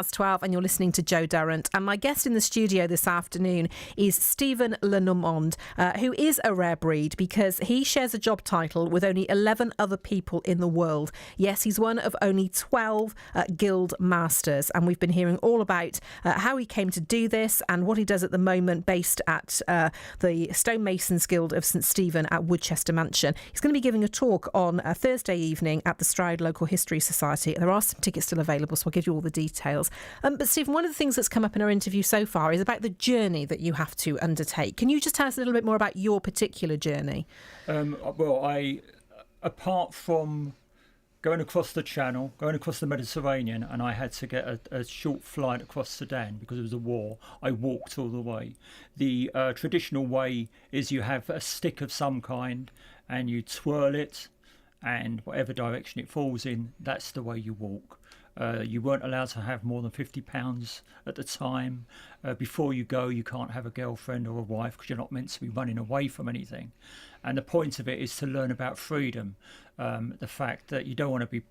12 and you're listening to Joe Durrant. And my guest in the studio this afternoon is Stephen Lenormand, who is a rare breed because he shares a job title with only 11 other people in the world. Yes, he's one of only 12 guild masters. And we've been hearing all about how he came to do this and what he does at the moment based at the Stonemasons Guild of St Stephen at Woodchester Mansion. He's going to be giving a talk on Thursday evening at the Stride Local History Society. There are some tickets still available, so I'll give you all the details. But Stephen, one of the things that's come up in our interview so far is about the journey that you have to undertake. Can you just tell us a little bit more about your particular journey? Apart from going across the Channel, going across the Mediterranean, and I had to get a short flight across Sudan because it was a war, I walked all the way. The traditional way is you have a stick of some kind and you twirl it, and whatever direction it falls in, that's the way you walk. You weren't allowed to have more than 50 pounds at the time. Before you go, you can't have a girlfriend or a wife because you're not meant to be running away from anything. And the point of it is to learn about freedom. The fact that you don't want to be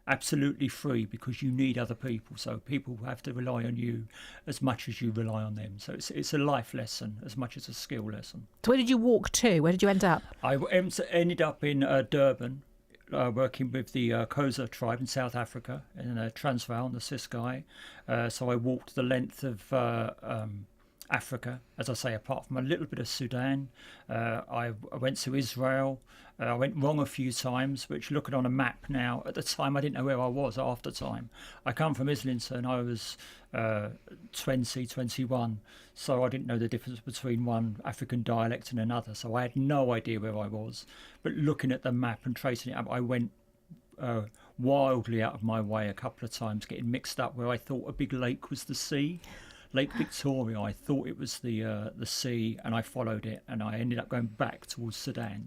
absolutely free because you need other people. So people have to rely on you as much as you rely on them. So it's a life lesson as much as a skill lesson. So where did you walk to? Where did you end up? I ended up in Durban. Working with the Xhosa tribe in South Africa, in Transvaal and the Ciskei. So I walked the length of Africa, as I say, apart from a little bit of Sudan. I went to Israel. I went wrong a few times, which looking on a map now, at the time I didn't know where I was after time. I come from Islington, I was 21, so I didn't know the difference between one African dialect and another, so I had no idea where I was. But looking at the map and tracing it up, I went wildly out of my way a couple of times, getting mixed up where I thought a big lake was the sea. Lake Victoria, I thought it was the sea, and I followed it, and I ended up going back towards Sudan,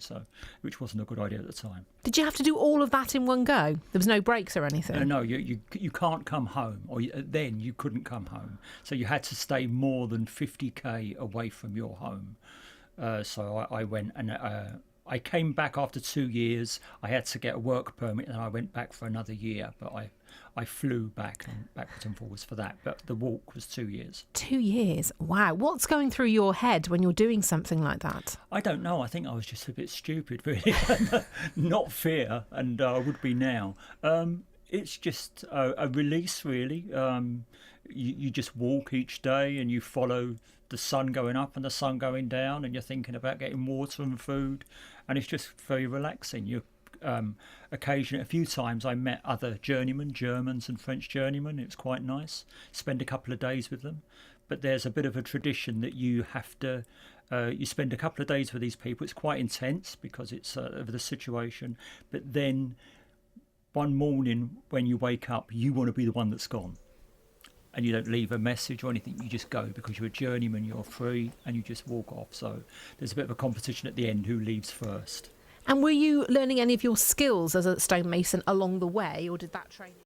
which wasn't a good idea at the time. Did you have to do all of that in one go? There was no breaks or anything? No, you can't come home, or then you couldn't come home. So you had to stay more than 50k away from your home. So I went and I came back after 2 years. I had to get a work permit, and I went back for another year, but I flew back and backwards and forwards for that, but the walk was 2 years. 2 years? Wow. What's going through your head when you're doing something like that? I don't know. I think I was just a bit stupid, really. Not fear, and I would be now. It's just a release, really. You just walk each day and you follow the sun going up and the sun going down, and you're thinking about getting water and food, and it's just very relaxing. You occasionally, a few times I met other journeymen, Germans and French journeymen. It was quite nice. Spend a couple of days with them. But there's a bit of a tradition that you have to, you spend a couple of days with these people. It's quite intense because it's of the situation. But then one morning when you wake up, you want to be the one that's gone. And you don't leave a message or anything, you just go because you're a journeyman, you're free, and you just walk off. So there's a bit of a competition at the end who leaves first. And were you learning any of your skills as a stonemason along the way, or did that train you?